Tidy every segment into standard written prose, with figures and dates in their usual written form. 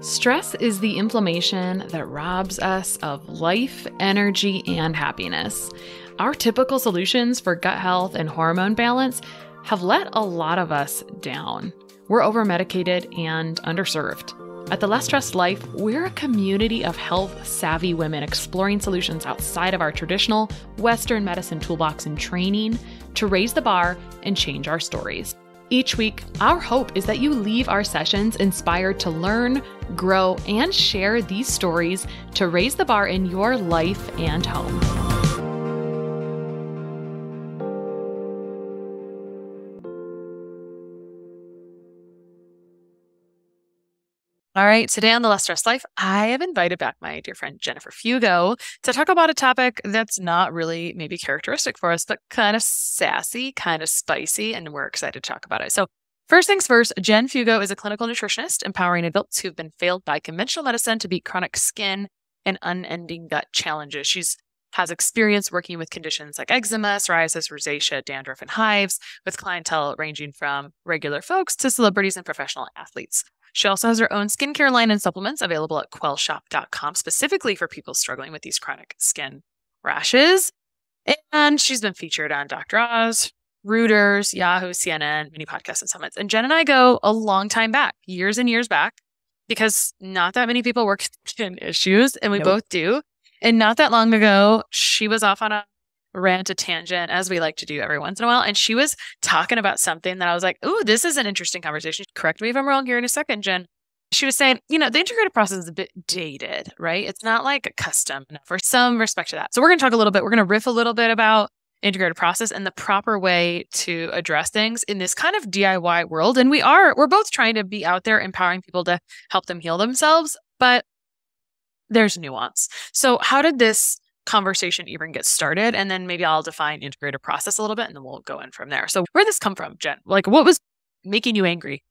Stress is the inflammation that robs us of life, energy, and happiness. Our typical solutions for gut health and hormone balance have let a lot of us down. We're over-medicated and underserved. At The Less Stressed Life, we're a community of health-savvy women exploring solutions outside of our traditional Western medicine toolbox and training to raise the bar and change our stories. Each week, our hope is that you leave our sessions inspired to learn, grow, and share these stories to raise the bar in your life and home. All right, today on The Less Stressed Life, I have invited back my dear friend Jen Fugo to talk about a topic that's not really maybe characteristic for us, but kind of sassy, kind of spicy, and we're excited to talk about it. So first things first, Jen Fugo is a clinical nutritionist empowering adults who've been failed by conventional medicine to beat chronic skin and unending gut challenges. She has experience working with conditions like eczema, psoriasis, rosacea, dandruff, and hives, with clientele ranging from regular folks to celebrities and professional athletes. She also has her own skincare line and supplements available at quellshop.com, specifically for people struggling with these chronic skin rashes. And she's been featured on Dr. Oz, Reuters, Yahoo, CNN, many podcasts and summits. And Jen and I go a long time back, years and years back, because not that many people work with skin issues, and we both do. And not that long ago, she was off on a rant, a tangent, as we like to do every once in a while. And she was talking about something that I was like, ooh, this is an interesting conversation. Correct me if I'm wrong here in a second, Jen. She was saying, the integrative process is a bit dated, right? It's not like a custom for some respect to that. So we're going to talk a little bit. We're going to riff a little bit about integrative process and the proper way to address things in this kind of DIY world. And we're both trying to be out there empowering people to help them heal themselves, but there's nuance. So how did this conversation even get started? And then maybe I'll define integrative process a little bit and then we'll go in from there. So where'd this come from, Jen? Like, what was making you angry?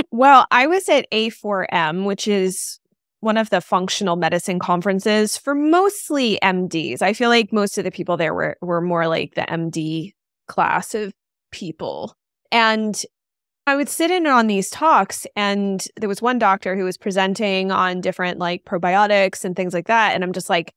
Well, I was at A4M, which is one of the functional medicine conferences for mostly MDs. I feel like most of the people there were more like the MD class of people. And I would sit in on these talks, and there was one doctor who was presenting on different like probiotics and things like that. And I'm just like,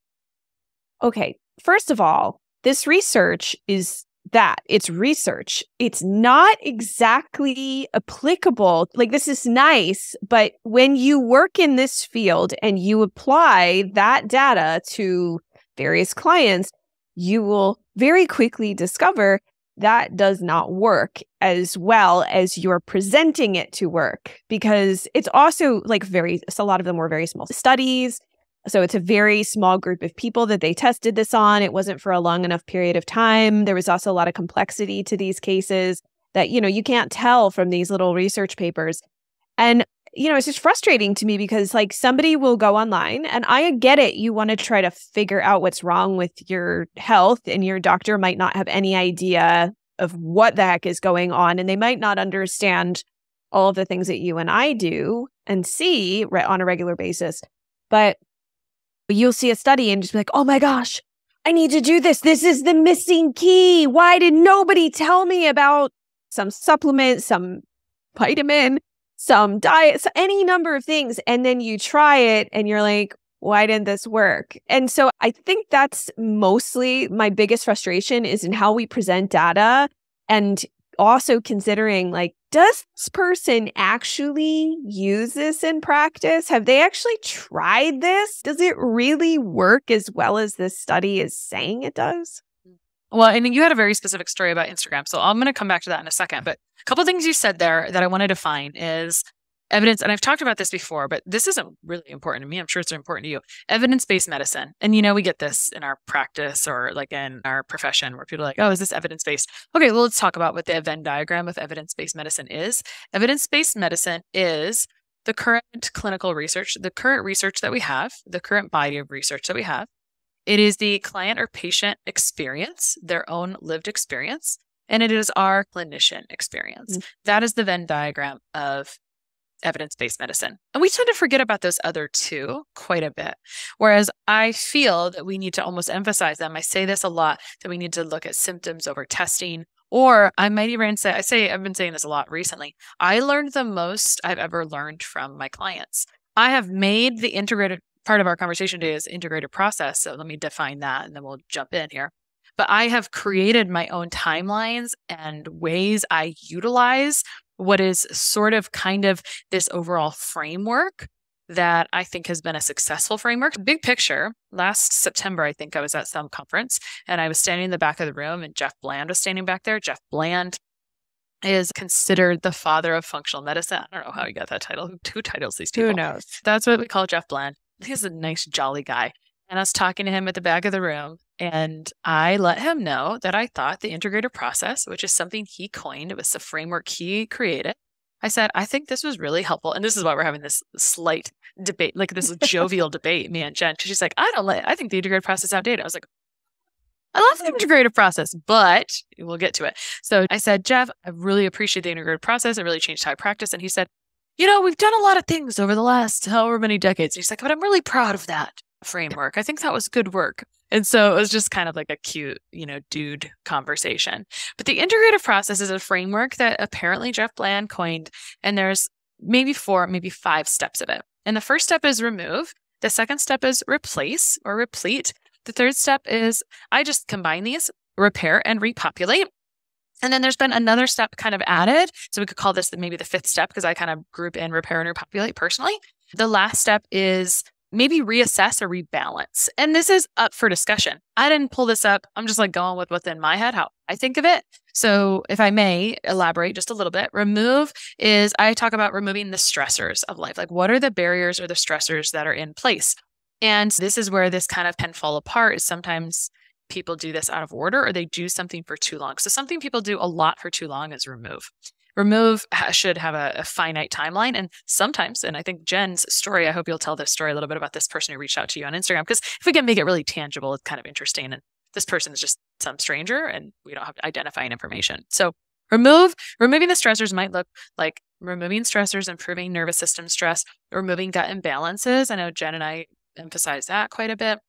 okay, first of all, this research is that. It's research. It's not exactly applicable. Like, this is nice, but when you work in this field and you apply that data to various clients, you will very quickly discover that does not work as well as you're presenting it to work, because it's also like a lot of them were very small studies. So it's a very small group of people that they tested this on. It wasn't for a long enough period of time. There was also a lot of complexity to these cases that, you can't tell from these little research papers. And, it's just frustrating to me because like somebody will go online, and I get it. You want to try to figure out what's wrong with your health, and your doctor might not have any idea of what the heck is going on. And they might not understand all of the things that you and I do and see on a regular basis. But you'll see a study and just be like, oh my gosh, I need to do this. This is the missing key. Why did nobody tell me about some supplement, some vitamin, some diet, any number of things? And then you try it and you're like, why didn't this work? And so I think that's mostly my biggest frustration is in how we present data, and also considering like, does this person actually use this in practice? Have they actually tried this? Does it really work as well as this study is saying it does? Well, and you had a very specific story about Instagram, so I'm going to come back to that in a second. But a couple of things you said there that I want to define is evidence, and I've talked about this before, but this isn't really important to me. I'm sure it's important to you. Evidence-based medicine. And we get this in our practice or like in our profession where people are like, oh, is this evidence-based? Okay, well, let's talk about what the Venn diagram of evidence-based medicine is. Evidence-based medicine is the current clinical research, the current research that we have, the current body of research that we have. It is the client or patient experience, their own lived experience, and it is our clinician experience. That is the Venn diagram of evidence-based medicine. And we tend to forget about those other two quite a bit. Whereas I feel that we need to almost emphasize them. I say this a lot, that we need to look at symptoms over testing. Or I might even say, I've been saying this a lot recently. I learned the most I've ever learned from my clients. I have made the integrated part of our conversation today is integrated process. So let me define that and then we'll jump in here. But I have created my own timelines and ways I utilize what is sort of kind of this overall framework that I think has been a successful framework. Big picture, last September, I think I was at some conference and I was standing in the back of the room and Jeff Bland was standing back there. Jeff Bland is considered the father of functional medicine. I don't know how he got that title. Who titles these people? Who knows? That's what we call Jeff Bland. He's a nice, jolly guy. And I was talking to him at the back of the room, and I let him know that I thought the integrative process, which is something he coined, it was the framework he created. I said, I think this was really helpful. And this is why we're having this slight debate, like this jovial debate, me and Jen, because she's like, I think the integrative process is outdated. I was like, I love the integrative process, but we'll get to it. So I said, Jeff, I really appreciate the integrative process. It really changed how I practice. And he said, we've done a lot of things over the last however many decades. And he's like, but I'm really proud of that framework. I think that was good work. And so it was just kind of like a cute, dude conversation. But the integrative process is a framework that apparently Jeff Bland coined. And there's maybe 4, maybe 5 steps of it. And the first step is remove. The second step is replace or replete. The third step is, I just combine these, repair and repopulate. And then there's been another step kind of added. So we could call this maybe the 5th step because I kind of group in repair and repopulate personally. The last step is maybe reassess or rebalance. And this is up for discussion. I didn't pull this up. I'm just like going with what's in my head, how I think of it. So if I may elaborate just a little bit, remove is I talk about removing the stressors of life. Like what are the barriers or the stressors that are in place? And this is where this kind of can fall apart is sometimes people do this out of order or they do something for too long. So something people do a lot for too long is remove. Remove should have a finite timeline. And sometimes, and I think Jen's story, I hope you'll tell this story a little bit about this person who reached out to you on Instagram, because if we can make it really tangible, it's kind of interesting. And this person is just some stranger and we don't have identifying information. So removing the stressors might look like removing stressors, improving nervous system stress, removing gut imbalances. I know Jen and I emphasize that quite a bit.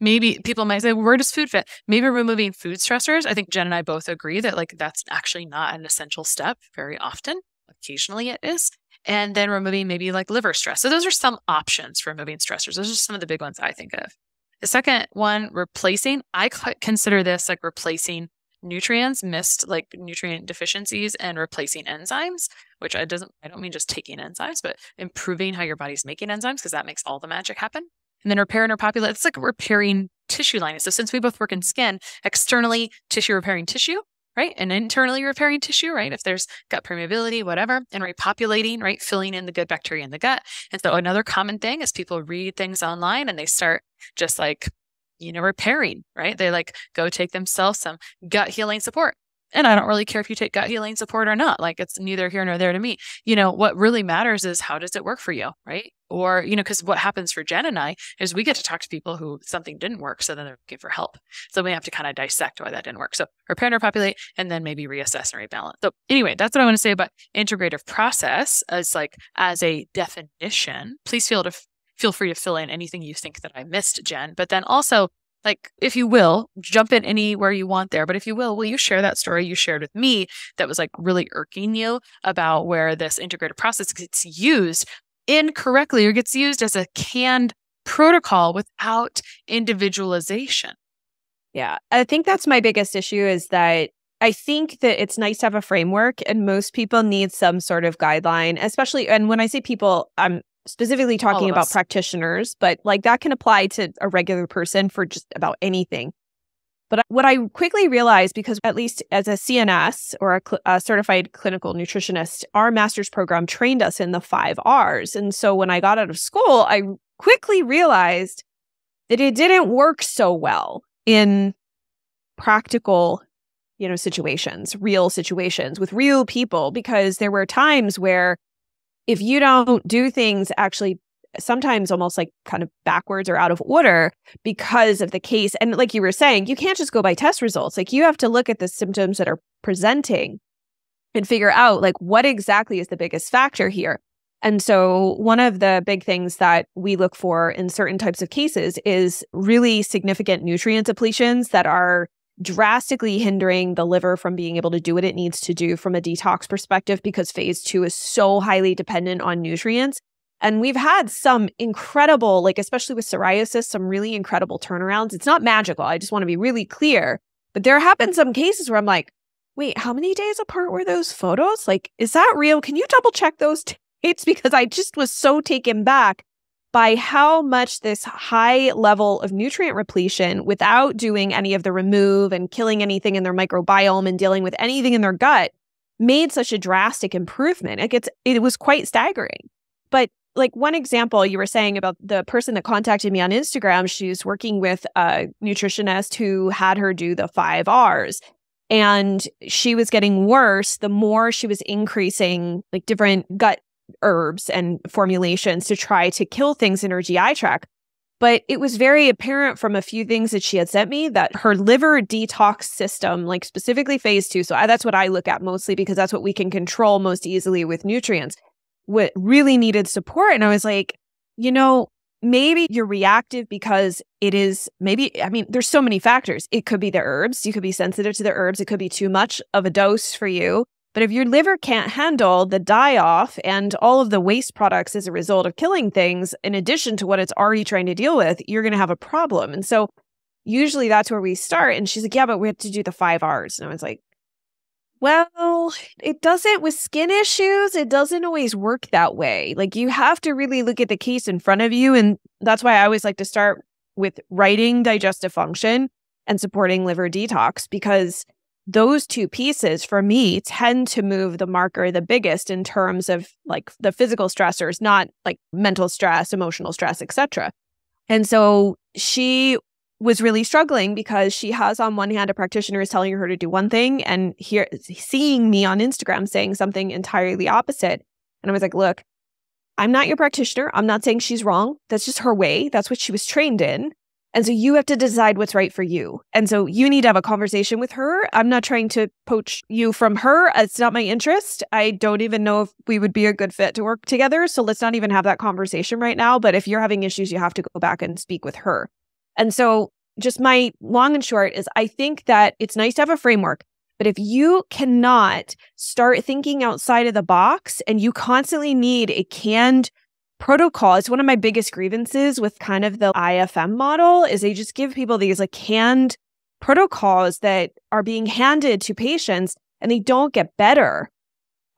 Maybe people might say, well, where does food fit? Maybe removing food stressors. I think Jen and I both agree that that's actually not an essential step very often. Occasionally it is. And then removing maybe liver stress. So those are some options for removing stressors. Those are some of the big ones I think of. The second one, replacing. I consider this like replacing nutrients, missed nutrient deficiencies, and replacing enzymes, which I don't mean just taking enzymes, but improving how your body's making enzymes, because that makes all the magic happen. And then repair and repopulate. It's like repairing tissue lining. So since we both work in skin, externally tissue repairing tissue, right? And internally repairing tissue, right? If there's gut permeability, whatever, and repopulating, right? Filling in the good bacteria in the gut. And so another common thing is people read things online and they start just repairing, right? They go take themselves some gut healing support. And I don't really care if you take gut healing support or not. It's neither here nor there to me. What really matters is how does it work for you, right? Or, because what happens for Jen and I is we get to talk to people who something didn't work. So then they're looking for help. So we have to kind of dissect why that didn't work. So repair and repopulate, and then maybe reassess and rebalance. So anyway, that's what I want to say about integrative process as a definition. Please feel free to fill in anything you think that I missed, Jen. But then also, if you will, jump in anywhere you want there. But if you will you share that story you shared with me that was really irking you about where this integrated process gets used incorrectly or gets used as a canned protocol without individualization? Yeah, I think that's my biggest issue is that I think that it's nice to have a framework and most people need some sort of guideline, especially, and when I say people, I'm specifically talking about practitioners, but that can apply to a regular person for just about anything. But what I quickly realized, because at least as a CNS or a certified clinical nutritionist, our master's program trained us in the 5 Rs. And so when I got out of school, I quickly realized that it didn't work so well in practical, situations, real situations with real people, because there were times where if you don't do things actually sometimes almost kind of backwards or out of order because of the case. And like you were saying, you can't just go by test results. You have to look at the symptoms that are presenting and figure out what exactly is the biggest factor here. And so one of the big things that we look for in certain types of cases is really significant nutrient depletions that are drastically hindering the liver from being able to do what it needs to do from a detox perspective, because phase 2 is so highly dependent on nutrients. And we've had some incredible, like, especially with psoriasis, some really incredible turnarounds. It's not magical. I just want to be really clear. But there have been some cases where I'm like, wait, how many days apart were those photos? Like, is that real? Can you double check those dates? Because I just was so taken back by how much this high level of nutrient repletion without doing any of the remove and killing anything in their microbiome and dealing with anything in their gut made such a drastic improvement. It was quite staggering. But like one example you were saying about the person that contacted me on Instagram, she's working with a nutritionist who had her do the 5 Rs. And she was getting worse the more she was increasing like different gut herbs and formulations to try to kill things in her GI tract. But it was very apparent from a few things that she had sent me that her liver detox system, like specifically phase 2, so that's what I look at mostly because that's what we can control most easily with nutrients, what really needed support. And I was like, maybe you're reactive because it is there's so many factors. It could be the herbs. You could be sensitive to the herbs. It could be too much of a dose for you. But if your liver can't handle the die-off and all of the waste products as a result of killing things, in addition to what it's already trying to deal with, you're going to have a problem. And so usually that's where we start. And she's like, yeah, but we have to do the 5 Rs. And I was like, well, it doesn't with skin issues. It doesn't always work that way. Like you have to really look at the case in front of you. And that's why I always like to start with righting digestive function and supporting liver detox, because those two pieces for me tend to move the marker the biggest in terms of like the physical stressors, not like mental stress, emotional stress, etc. And so she was really struggling because she has on one hand a practitioner is telling her to do one thing and seeing me on Instagram saying something entirely opposite. And I was like, look, I'm not your practitioner. I'm not saying she's wrong. That's just her way. That's what she was trained in. And so you have to decide what's right for you. And so you need to have a conversation with her. I'm not trying to poach you from her. It's not my interest. I don't even know if we would be a good fit to work together. So let's not even have that conversation right now. But if you're having issues, you have to go back and speak with her. And so just my long and short is I think that it's nice to have a framework. But if you cannot start thinking outside of the box and you constantly need a canned protocol, it's one of my biggest grievances with kind of the IFM model is they just give people these like canned protocols that are being handed to patients and they don't get better.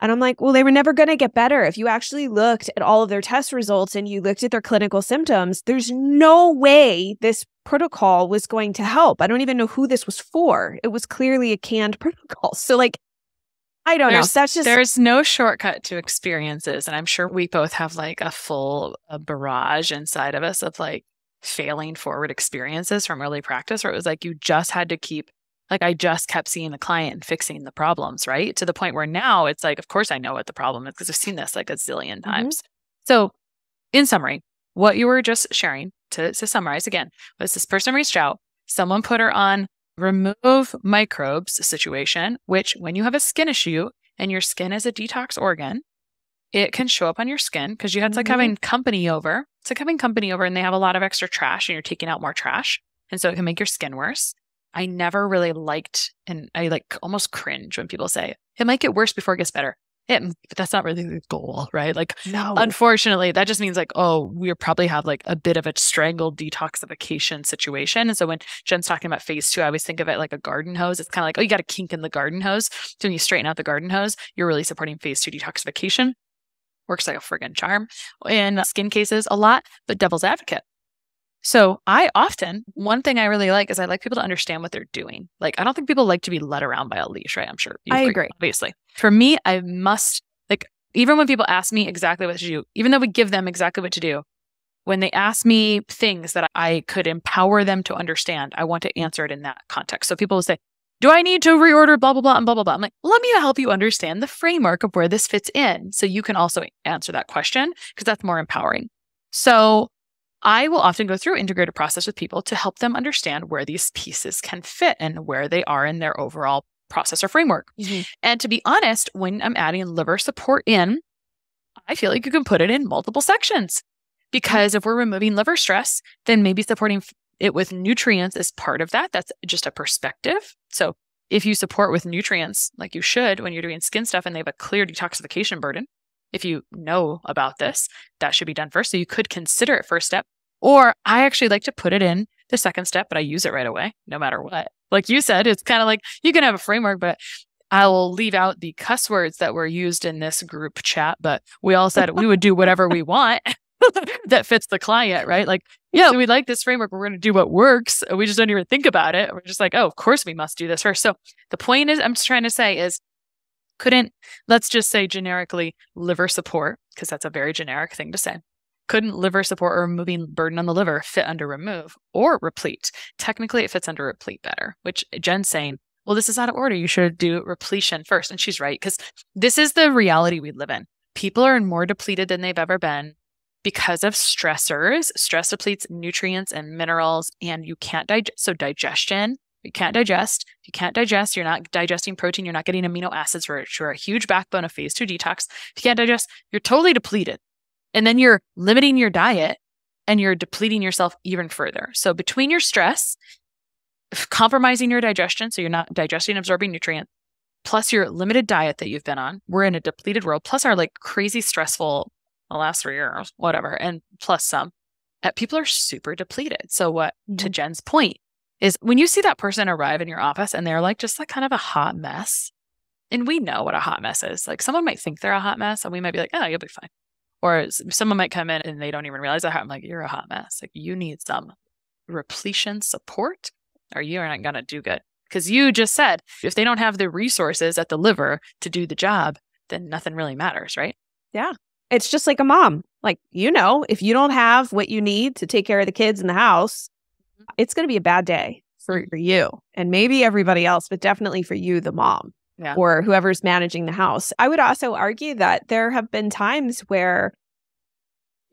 And I'm like, well, they were never going to get better. If you actually looked at all of their test results and you looked at their clinical symptoms, there's no way this protocol was going to help. I don't even know who this was for. It was clearly a canned protocol. So like, I don't know. That's just there's no shortcut to experiences. And I'm sure we both have like a barrage inside of us of like failing forward experiences from early practice where it was like you just had to keep, like I just kept seeing the client and fixing the problems, right? To the point where now it's like, of course I know what the problem is because I've seen this like a zillion times. So in summary, what you were just sharing, to summarize again, was this person reached out, someone put her on remove microbes situation, which when you have a skin issue and your skin is a detox organ, it can show up on your skin because it's like having company over. It's like having company over and they have a lot of extra trash and you're taking out more trash. And so it can make your skin worse. I never really liked, and I like almost cringe when people say it might get worse before it gets better. But that's not really the goal, right? Like, no. Unfortunately, that just means like, oh, we probably have like a bit of a strangled detoxification situation. And so when Jen's talking about phase 2, I always think of it like a garden hose. It's kind of like, oh, you got a kink in the garden hose. So when you straighten out the garden hose, you're really supporting phase 2 detoxification. Works like a friggin' charm in skin cases a lot, but devil's advocate. So one thing I really like is I like people to understand what they're doing. Like, I don't think people like to be led around by a leash, right? I'm sure you agree, obviously. For me, I must, like, even when people ask me exactly what to do, even though we give them exactly what to do, when they ask me things that I could empower them to understand, I want to answer it in that context. So people will say, do I need to reorder blah, blah, blah, and blah, blah, blah? I'm like, let me help you understand the framework of where this fits in. So you can also answer that question because that's more empowering. So I will often go through integrative process with people to help them understand where these pieces can fit and where they are in their overall process or framework. And to be honest, when I'm adding liver support in, I feel like you can put it in multiple sections because if we're removing liver stress, then maybe supporting it with nutrients is part of that. That's just a perspective. So if you support with nutrients like you should when you're doing skin stuff and they have a clear detoxification burden, if you know about this, that should be done first. So you could consider it first step. Or I actually like to put it in the second step, but I use it right away, no matter what. Like you said, it's kind of like you can have a framework, but I will leave out the cuss words that were used in this group chat. But we all said we would do whatever we want that fits the client, right? Like, yeah, we like this framework. We're going to do what works. We just don't even think about it. We're just like, oh, of course we must do this first. So the point is, I'm just trying to say is, let's just say generically liver support, because that's a very generic thing to say. Couldn't liver support or removing burden on the liver fit under remove or replete? Technically, it fits under replete better, which Jen's saying, well, this is out of order. You should do repletion first. And she's right, because this is the reality we live in. People are more depleted than they've ever been because of stressors. Stress depletes nutrients and minerals, and you can't digest. So digestion, you can't digest. If you can't digest, you're not digesting protein. You're not getting amino acids, which are a huge backbone of phase 2 detox. If you can't digest, you're totally depleted. And then you're limiting your diet and you're depleting yourself even further. So between your stress, compromising your digestion, so you're not digesting, absorbing nutrients, plus your limited diet that you've been on, we're in a depleted world, plus our like crazy stressful the last 3 years, whatever, and plus some, people are super depleted. So what, to Jen's point, is when you see that person arrive in your office and they're like just like kind of a hot mess, and we know what a hot mess is. Like someone might think they're a hot mess and we might be like, oh, you'll be fine. Or someone might come in and they don't even realize that. I'm like, you're a hot mess. Like you need some repletion support or you're not going to do good. Because you just said, if they don't have the resources at the liver to do the job, then nothing really matters, right? Yeah. It's just like a mom. Like, if you don't have what you need to take care of the kids in the house, it's going to be a bad day for you and maybe everybody else, but definitely for you, the mom. Yeah. Or whoever's managing the house. I would also argue that there have been times where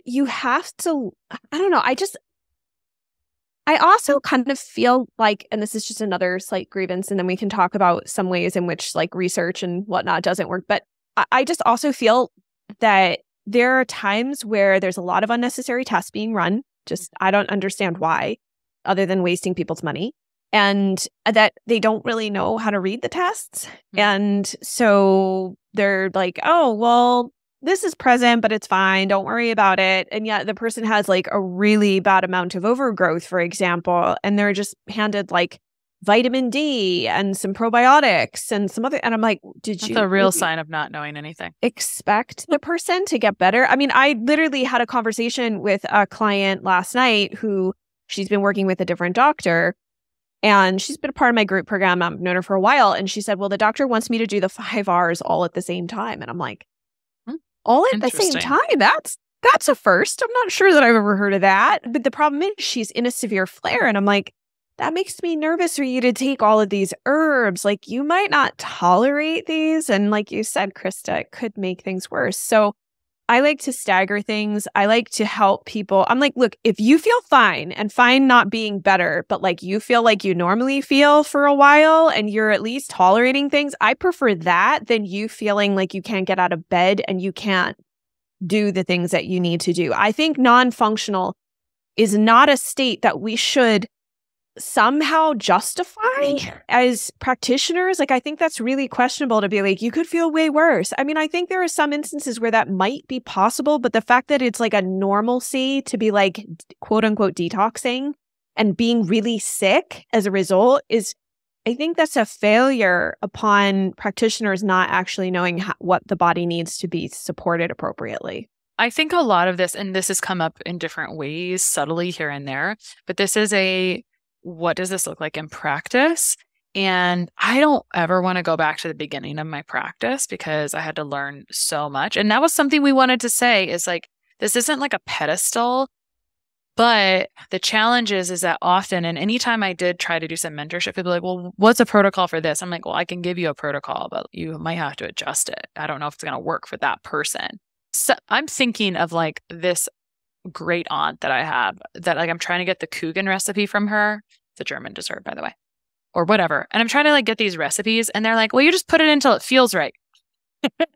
you have to, I don't know, I also kind of feel like, and this is just another slight grievance, and then we can talk about some ways in which like research and whatnot doesn't work, but I just also feel that there are times where there's a lot of unnecessary tests being run. Just, I don't understand why, other than wasting people's money. And that they don't really know how to read the tests. Mm-hmm. And so they're like, oh, well, this is present, but it's fine. Don't worry about it. And yet the person has like a really bad amount of overgrowth, for example, and they're just handed like vitamin D and some probiotics and some other. And I'm like, That's a real sign of not knowing anything. Expect the person to get better? I mean, I literally had a conversation with a client last night who she's been working with a different doctor. And she's been a part of my group program. I've known her for a while. And she said, well, the doctor wants me to do the 5 R's all at the same time. And I'm like, all at the same time? That's a first. I'm not sure that I've ever heard of that. But the problem is she's in a severe flare. And I'm like, that makes me nervous for you to take all of these herbs. Like you might not tolerate these. And like you said, Christa, it could make things worse. So I like to stagger things. I like to help people. I'm like, look, if you feel fine and fine not being better, but like you feel like you normally feel for a while and you're at least tolerating things, I prefer that than you feeling like you can't get out of bed and you can't do the things that you need to do. I think non-functional is not a state that we should somehow justify as practitioners. Like, I think that's really questionable to be like, you could feel way worse. I mean, I think there are some instances where that might be possible, but the fact that it's like a normalcy to be like, quote unquote, detoxing and being really sick as a result is, I think that's a failure upon practitioners not actually knowing what the body needs to be supported appropriately. I think a lot of this, and this has come up in different ways, subtly here and there, but this is what does this look like in practice? And I don't ever want to go back to the beginning of my practice because I had to learn so much. And that was something we wanted to say is like, this isn't like a pedestal, but the challenge is that often, and anytime I did try to do some mentorship, people are like, well, what's a protocol for this? I'm like, well, I can give you a protocol, but you might have to adjust it. I don't know if it's going to work for that person. So I'm thinking of like this great aunt that I have that like I'm trying to get the Kuchen recipe from her. It's a German dessert, by the way, or whatever. And I'm trying to like get these recipes and they're like, well, you just put it in until it feels right.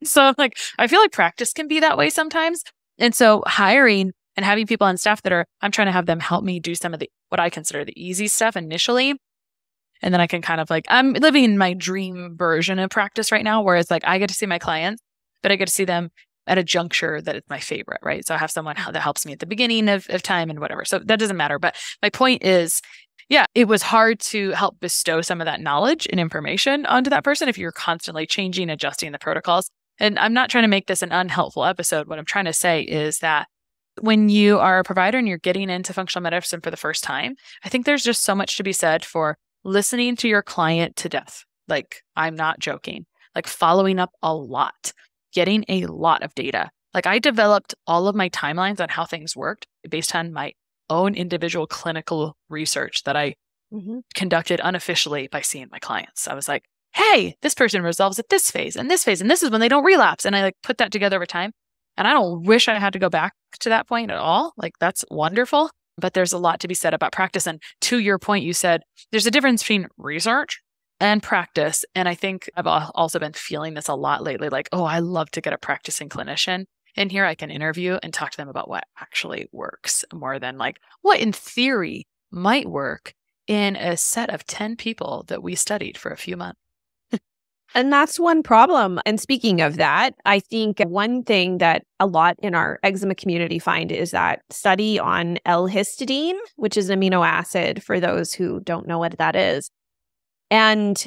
So I'm like, I feel like practice can be that way sometimes. And so hiring and having people on staff I'm trying to have them help me do some of the, what I consider the easy stuff initially. And then I can kind of like, I'm living in my dream version of practice right now, where it's like, I get to see my clients, but I get to see them at a juncture that it's my favorite, right? So I have someone that helps me at the beginning of time and whatever. So that doesn't matter. But my point is, yeah, it was hard to help bestow some of that knowledge and information onto that person if you're constantly changing, adjusting the protocols. And I'm not trying to make this an unhelpful episode. What I'm trying to say is that when you are a provider and you're getting into functional medicine for the first time, I think there's just so much to be said for listening to your client to death. Like, I'm not joking. Like, following up a lot, getting a lot of data. Like, I developed all of my timelines on how things worked based on my own individual clinical research that I conducted unofficially by seeing my clients. I was like, hey, this person resolves at this phase, and this is when they don't relapse. And I like put that together over time. And I don't wish I had to go back to that point at all. Like, that's wonderful. But there's a lot to be said about practice. And to your point, you said there's a difference between research and practice. And I think I've also been feeling this a lot lately. Like, oh, I love to get a practicing clinician in here. I can interview and talk to them about what actually works more than like what in theory might work in a set of 10 people that we studied for a few months. And that's one problem. And speaking of that, I think one thing that a lot in our eczema community find is that study on L-histidine, which is an amino acid for those who don't know what that is. And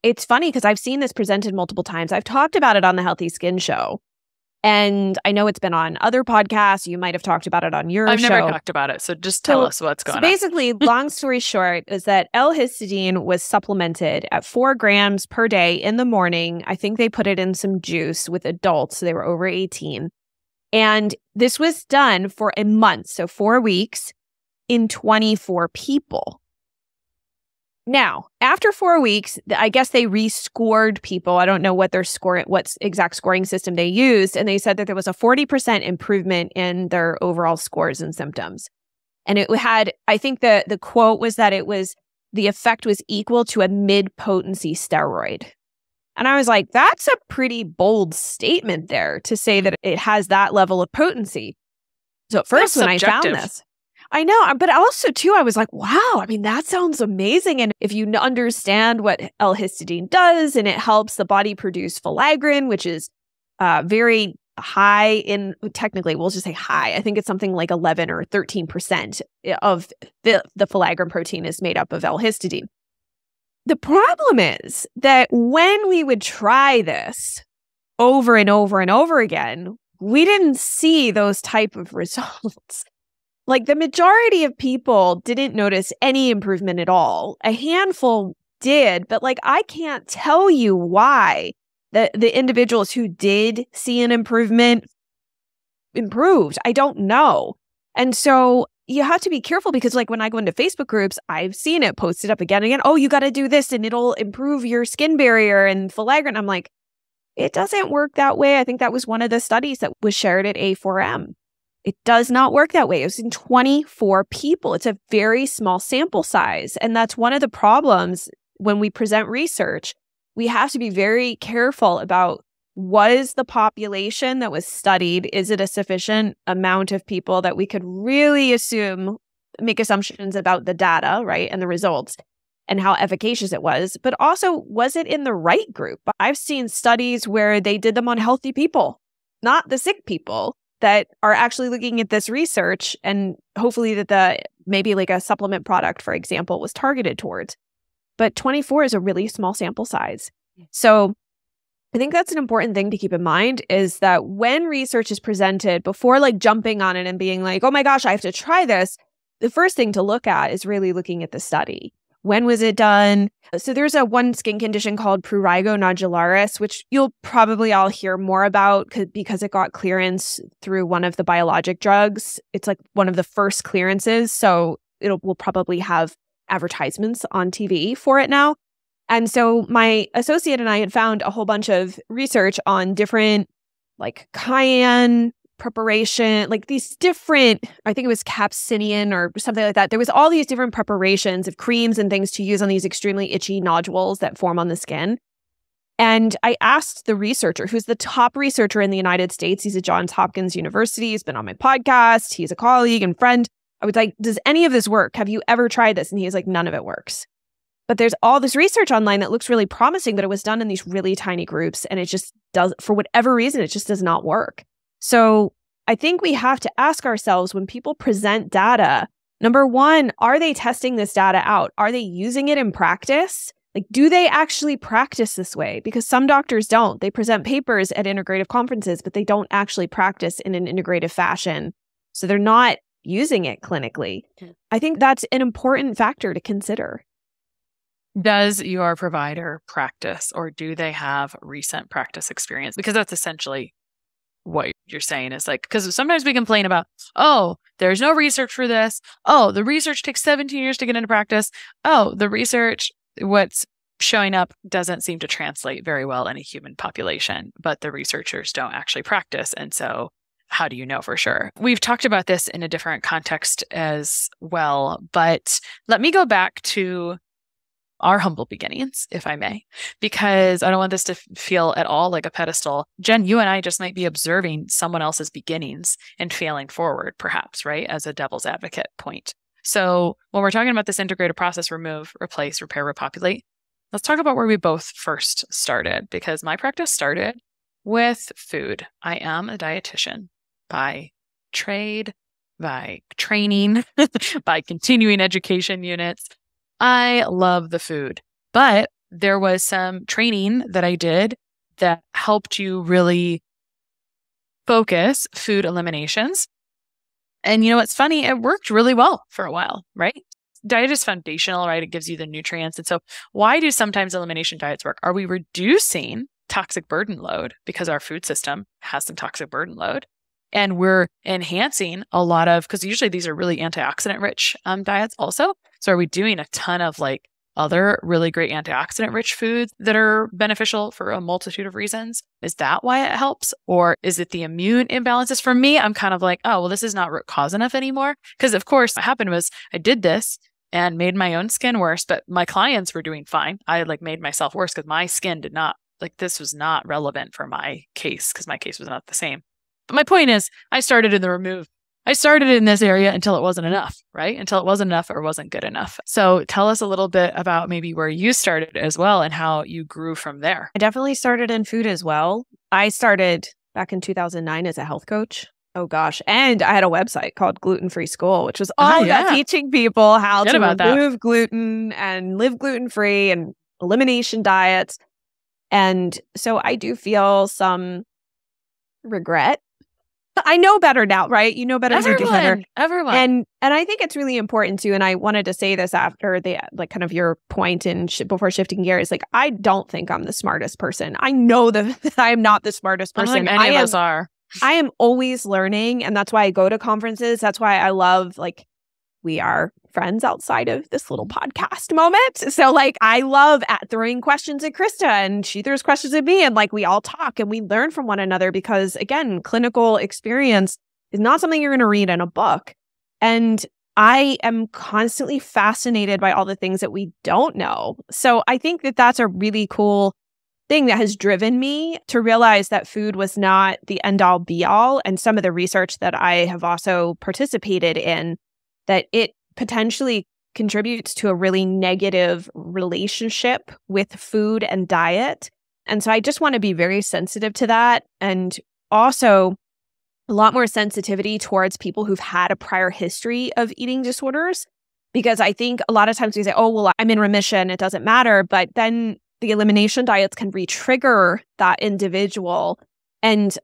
it's funny because I've seen this presented multiple times. I've talked about it on the Healthy Skin Show. And I know it's been on other podcasts. You might have talked about it on your show. I've never talked about it. So just tell us what's going on. Basically, long story short, is that L-histidine was supplemented at 4 grams per day in the morning. I think they put it in some juice with adults. So they were over 18. And this was done for a month. So 4 weeks in 24 people. Now, after 4 weeks, I guess they rescored people. I don't know what exact scoring system they used. And they said that there was a 40% improvement in their overall scores and symptoms. And it had, I think the quote was that the effect was equal to a mid-potency steroid. And I was like, that's a pretty bold statement there to say that it has that level of potency. So at first, when I found this, I know, but also too, I was like, wow, I mean, that sounds amazing. And if you understand what L-histidine does, and it helps the body produce filaggrin, which is very high in, technically, we'll just say high. I think it's something like 11 or 13% of the filaggrin protein is made up of L-histidine. The problem is that when we would try this over and over and over again, we didn't see those type of results. Like, the majority of people didn't notice any improvement at all. A handful did, but like, I can't tell you why the individuals who did see an improvement improved. I don't know. And so you have to be careful because like when I go into Facebook groups, I've seen it posted up again and again. Oh, you got to do this and it'll improve your skin barrier and filaggrin. I'm like, it doesn't work that way. I think that was one of the studies that was shared at A4M. It does not work that way. It was in 24 people. It's a very small sample size. And that's one of the problems when we present research. We have to be very careful about, was the population that was studied, is it a sufficient amount of people that we could really make assumptions about the data, right, and the results and how efficacious it was, but also, was it in the right group? I've seen studies where they did them on healthy people, not the sick people, that are actually looking at this research, and hopefully that maybe like a supplement product, for example, was targeted towards. But 24 is a really small sample size. So I think that's an important thing to keep in mind, is that when research is presented, before like jumping on it and being like, oh my gosh, I have to try this, the first thing to look at is really looking at the study. When was it done? So there's one skin condition called prurigo nodularis, which you'll probably all hear more about because it got clearance through one of the biologic drugs. It's like one of the first clearances. So we'll probably have advertisements on TV for it now. And so my associate and I had found a whole bunch of research on different like cayenne preparation, like these different, I think it was capsinian or something like that. There was all these different preparations of creams and things to use on these extremely itchy nodules that form on the skin. And I asked the researcher, who's the top researcher in the United States. He's at Johns Hopkins University. He's been on my podcast. He's a colleague and friend. I was like, does any of this work? Have you ever tried this? And he was like, none of it works. But there's all this research online that looks really promising, but it was done in these really tiny groups. And it just does, for whatever reason, it just does not work. So I think we have to ask ourselves when people present data, number one, are they testing this data out? Are they using it in practice? Like, do they actually practice this way? Because some doctors don't. They present papers at integrative conferences, but they don't actually practice in an integrative fashion. So they're not using it clinically. I think that's an important factor to consider. Does your provider practice, or do they have recent practice experience? Because that's essentially what you're saying is like, because sometimes we complain about, oh, there's no research for this. Oh, the research takes 17 years to get into practice. Oh, the research, what's showing up doesn't seem to translate very well in a human population, but the researchers don't actually practice. And so how do you know for sure? We've talked about this in a different context as well, but let me go back to our humble beginnings, if I may, because I don't want this to feel at all like a pedestal. Jen, you and I just might be observing someone else's beginnings and failing forward, perhaps, right? As a devil's advocate point. So when we're talking about this integrated process, remove, replace, repair, repopulate, let's talk about where we both first started, because my practice started with food. I am a dietitian by trade, by training, by continuing education units. I love the food, but there was some training that I did that helped you really focus food eliminations. And you know what's funny? It worked really well for a while, right? Diet is foundational, right? It gives you the nutrients. And so why do sometimes elimination diets work? Are we reducing toxic burden load because our food system has some toxic burden load? And we're enhancing a lot of, because usually these are really antioxidant rich diets also. So are we doing a ton of like other really great antioxidant rich foods that are beneficial for a multitude of reasons? Is that why it helps? Or is it the immune imbalances? For me, I'm kind of like, oh, well, this is not root cause enough anymore. Because of course what happened was I did this and made my own skin worse, but my clients were doing fine. I like made myself worse because my skin did not, like this was not relevant for my case because my case was not the same. But my point is, I started in the remove. I started in this area until it wasn't enough, right? Until it wasn't enough or wasn't good enough. So tell us a little bit about maybe where you started as well and how you grew from there. I definitely started in food as well. I started back in 2009 as a health coach. Oh gosh. And I had a website called Gluten Free School, which was all about teaching people how to remove gluten and live gluten-free and elimination diets. And so I do feel some regret. I know better now, right? You know better. Everyone. And I think it's really important too. And I wanted to say this after the like kind of your point in before shifting gears. Like, I don't think I'm the smartest person. I know that I am not the smartest person. I don't think any of us are. I am always learning, and that's why I go to conferences. That's why I love, like, we are friends outside of this little podcast moment. So like, I love throwing questions at Christa and she throws questions at me, and like we all talk and we learn from one another because again, clinical experience is not something you're going to read in a book. And I am constantly fascinated by all the things that we don't know. So I think that that's a really cool thing that has driven me to realize that food was not the end all be all. And some of the research that I have also participated in, that it potentially contributes to a really negative relationship with food and diet. And so I just want to be very sensitive to that. And also a lot more sensitivity towards people who've had a prior history of eating disorders. Because I think a lot of times we say, oh, well, I'm in remission, it doesn't matter. But then the elimination diets can re-trigger that individual. And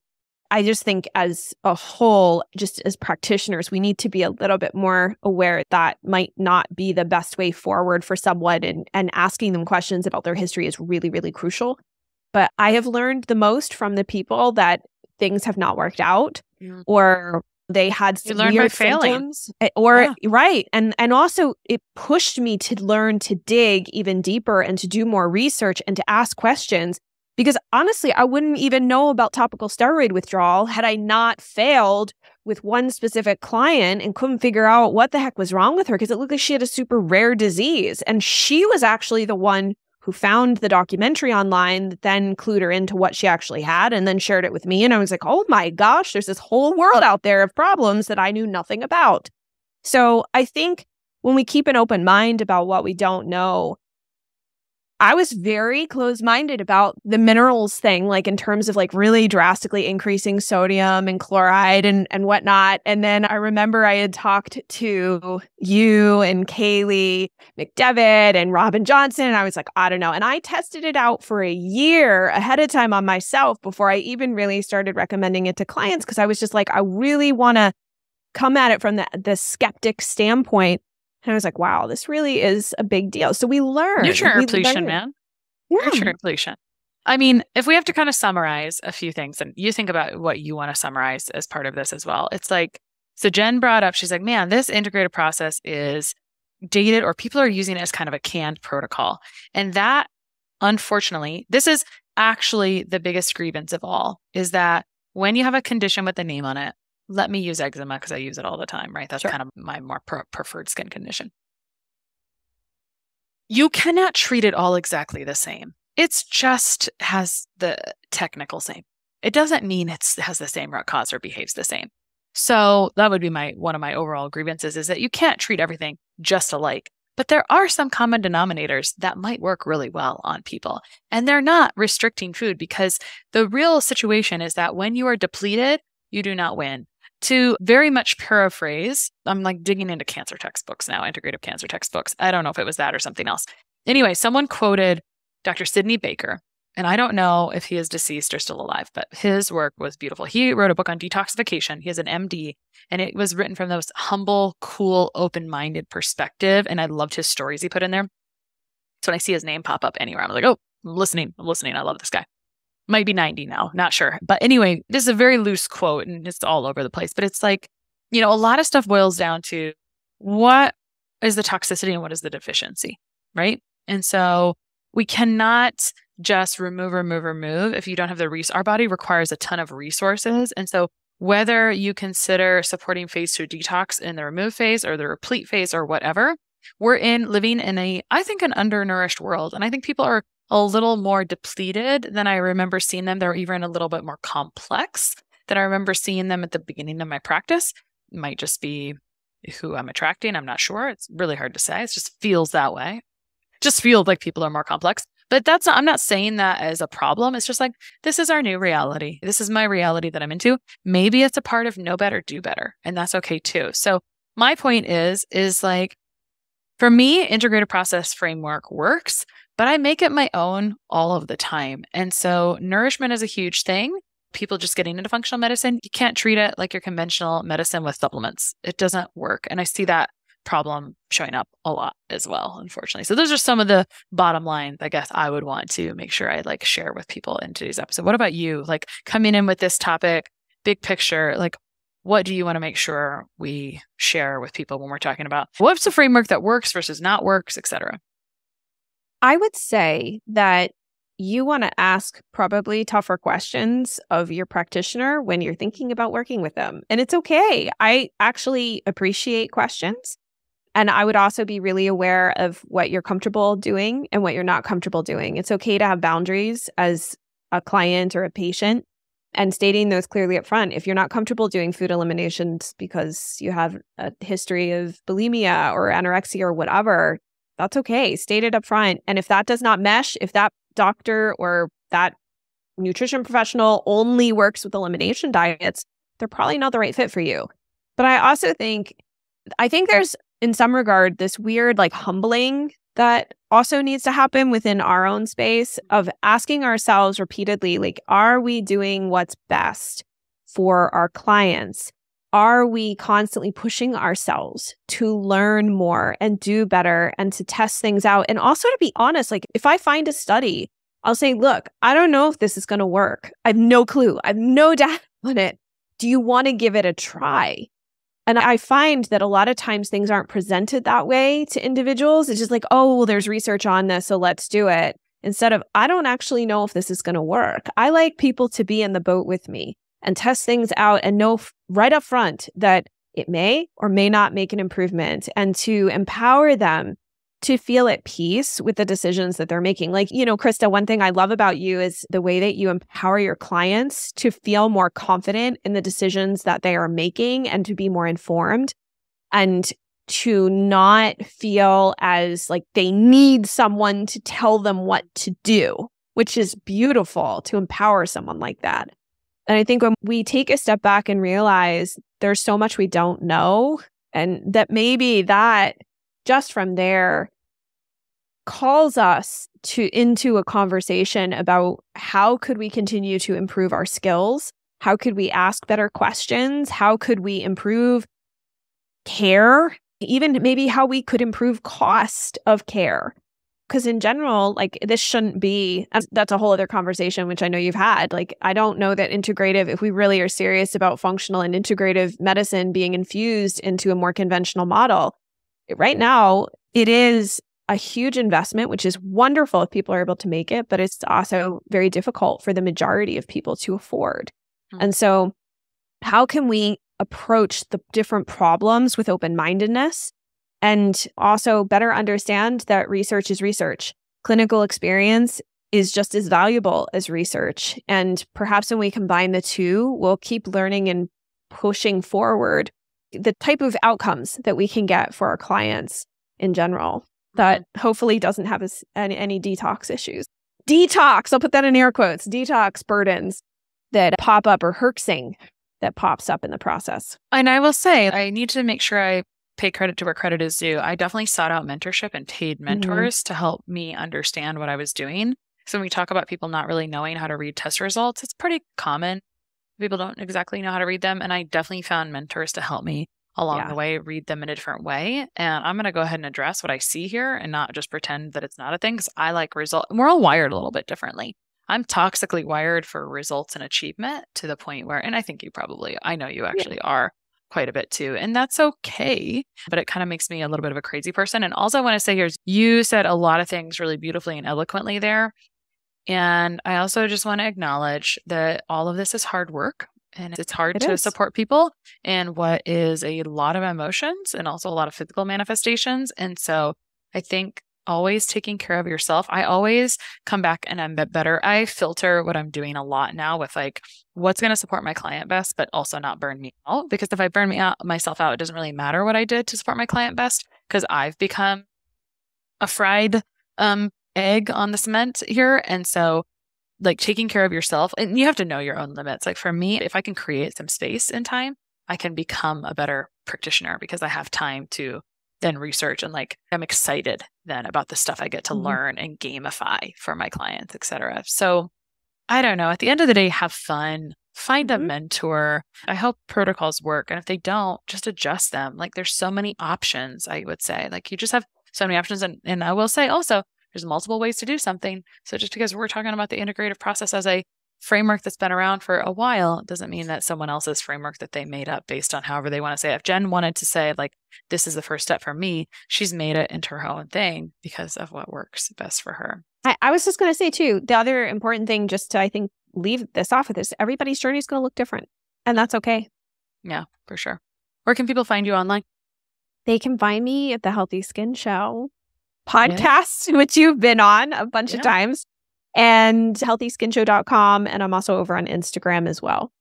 I just think as a whole, just as practitioners, we need to be a little bit more aware that might not be the best way forward for someone, and asking them questions about their history is really, really crucial. But I have learned the most from the people that things have not worked out, or they had severe symptoms, right. And also it pushed me to learn to dig even deeper and to do more research and to ask questions. Because honestly, I wouldn't even know about topical steroid withdrawal had I not failed with one specific client and couldn't figure out what the heck was wrong with her, because it looked like she had a super rare disease. And she was actually the one who found the documentary online that then clued her into what she actually had and then shared it with me. And I was like, oh my gosh, there's this whole world out there of problems that I knew nothing about. So I think when we keep an open mind about what we don't know, I was very closed-minded about the minerals thing, like in terms of like really drastically increasing sodium and chloride and whatnot. And then I remember I had talked to you and Kaylee McDevitt and Robin Johnson, and I was like, I don't know. And I tested it out for a year ahead of time on myself before I even really started recommending it to clients, because I was just like, I really want to come at it from the skeptic standpoint. And I was like, wow, this really is a big deal. So we learned. Nutrient repletion, man. Yeah. Nutrient repletion. I mean, if we have to kind of summarize a few things, and you think about what you want to summarize as part of this as well. It's like, so Jen brought up, she's like, man, this integrated process is dated, or people are using it as kind of a canned protocol. And that, unfortunately, this is actually the biggest grievance of all, is that when you have a condition with a name on it, let me use eczema because I use it all the time, right? That's kind of my more preferred skin condition. You cannot treat it all exactly the same. It's just has the technical same. It doesn't mean it has the same root cause or behaves the same. So that would be one of my overall grievances, is that you can't treat everything just alike. But there are some common denominators that might work really well on people. And they're not restricting food, because the real situation is that when you are depleted, you do not win. To very much paraphrase, I'm like digging into cancer textbooks now, integrative cancer textbooks. I don't know if it was that or something else. Anyway, someone quoted Dr. Sidney Baker, and I don't know if he is deceased or still alive, but his work was beautiful. He wrote a book on detoxification. He is an MD, and it was written from the most humble, cool, open-minded perspective. And I loved his stories he put in there. So when I see his name pop up anywhere, I'm like, oh, I'm listening. I love this guy. Might be 90 now, not sure. But anyway, this is a very loose quote and it's all over the place. But it's like, a lot of stuff boils down to what is the toxicity and what is the deficiency, right? And so we cannot just remove if you don't have the resource. Our body requires a ton of resources. And so whether you consider supporting phase 2 detox in the remove phase or the replete phase or whatever, we're living in I think, an undernourished world. And I think people are a little more depleted than I remember seeing them. They're even a little bit more complex than I remember seeing them at the beginning of my practice. It might just be who I'm attracting. I'm not sure. It's really hard to say. It just feels that way. It just feels like people are more complex. But I'm not saying that as a problem. It's just like, this is our new reality. This is my reality that I'm into. Maybe it's a part of know better, do better. And that's okay too. So my point is like, for me, integrated process framework works, but I make it my own all of the time. And so nourishment is a huge thing. People just getting into functional medicine, you can't treat it like your conventional medicine with supplements. It doesn't work. And I see that problem showing up a lot as well, unfortunately. So those are some of the bottom lines, I guess, I would want to make sure I share with people in today's episode. What about you? Coming in with this topic, big picture, what do you want to make sure we share with people when we're talking about what's the framework that works versus not works, et cetera? I would say that you want to ask probably tougher questions of your practitioner when you're thinking about working with them. And it's okay. I actually appreciate questions. And I would also be really aware of what you're comfortable doing and what you're not comfortable doing. It's okay to have boundaries as a client or a patient, and stating those clearly up front. If you're not comfortable doing food eliminations because you have a history of bulimia or anorexia or whatever, that's okay. State it up front. And if that does not mesh, if that doctor or that nutrition professional only works with elimination diets, they're probably not the right fit for you. But I also think there's, in some regard, this weird humbling that also needs to happen within our own space of asking ourselves repeatedly, are we doing what's best for our clients? Are we constantly pushing ourselves to learn more and do better and to test things out? And also to be honest, if I find a study, I'll say, look, I don't know if this is going to work. I have no clue. I have no data on it. Do you want to give it a try? And I find that a lot of times things aren't presented that way to individuals. It's just oh, well, there's research on this, so let's do it. Instead of, I don't actually know if this is going to work. I like people to be in the boat with me and test things out and know right up front that it may or may not make an improvement, and to empower them to feel at peace with the decisions that they're making. Christa, one thing I love about you is the way that you empower your clients to feel more confident in the decisions that they are making and to be more informed. And to not feel as like they need someone to tell them what to do, which is beautiful to empower someone like that. And I think when we take a step back and realize there's so much we don't know, and that maybe that just from there calls us into a conversation about how could we continue to improve our skills? How could we ask better questions? How could we improve care? Even maybe how we could improve cost of care. Because in general, like this shouldn't be, that's a whole other conversation, which I know you've had. Like, I don't know that integrative, if we really are serious about functional and integrative medicine being infused into a more conventional model, right now, it is a huge investment, which is wonderful if people are able to make it, but it's also very difficult for the majority of people to afford. Mm-hmm. And so how can we approach the different problems with open-mindedness and also better understand that research is research? Clinical experience is just as valuable as research. And perhaps when we combine the two, we'll keep learning and pushing forward the type of outcomes that we can get for our clients in general that hopefully doesn't have any detox issues. Detox, I'll put that in air quotes, detox burdens that pop up, or herxing that pops up in the process. And I will say, I need to make sure I pay credit to where credit is due. I definitely sought out mentorship and paid mentors to help me understand what I was doing. So when we talk about people not really knowing how to read test results, it's pretty common. People don't exactly know how to read them. And I definitely found mentors to help me along the way, read them in a different way. And I'm going to go ahead and address what I see here and not just pretend that it's not a thing, because I like result. We're all wired a little bit differently. I'm toxically wired for results and achievement to the point where, and I think I know you actually are quite a bit too. And that's okay. But it kind of makes me a little bit of a crazy person. And also I want to say here, you said a lot of things really beautifully and eloquently there. And I also just want to acknowledge that all of this is hard work. And it's hard to support people in what is a lot of emotions and also a lot of physical manifestations. And so I think always taking care of yourself. I always come back and I'm better. I filter what I'm doing a lot now with like what's going to support my client best, but also not burn me out. Because if I burn myself out, it doesn't really matter what I did to support my client best, because I've become a fried egg on the cement here. And so like taking care of yourself, and you have to know your own limits. Like for me, if I can create some space and time, I can become a better practitioner because I have time to then research, and like I'm excited then about the stuff I get to learn and gamify for my clients, etc. So I don't know. At the end of the day, have fun, find a mentor. I hope protocols work. And if they don't, just adjust them. Like there's so many options, I would say. Like you just have so many options. And I will say also, there's multiple ways to do something. So just because we're talking about the integrative process as a framework that's been around for a while doesn't mean that someone else's framework that they made up based on however they want to say it. If Jen wanted to say like, this is the first step for me, she's made it into her own thing because of what works best for her. I was just going to say too, the other important thing, just to, I think, leave this off with this, everybody's journey is going to look different, and that's okay. Yeah, for sure. Where can people find you online? They can find me at the Healthy Skin Show podcast, which you've been on a bunch of times, and healthyskinshow.com. And I'm also over on Instagram as well.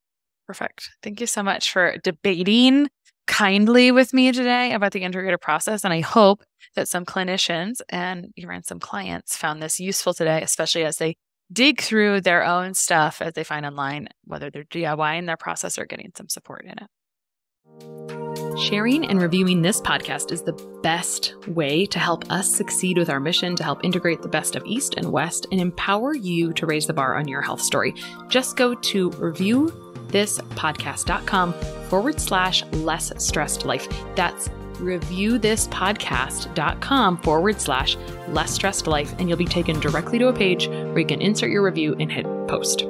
Perfect. Thank you so much for debating kindly with me today about the integrative process. And I hope that some clinicians and even some clients found this useful today, especially as they dig through their own stuff as they find online, whether they're DIYing their process or getting some support in it. Sharing and reviewing this podcast is the best way to help us succeed with our mission to help integrate the best of East and West and empower you to raise the bar on your health story. Just go to reviewthispodcast.com/less stressed life. That's reviewthispodcast.com/less stressed life. And you'll be taken directly to a page where you can insert your review and hit post.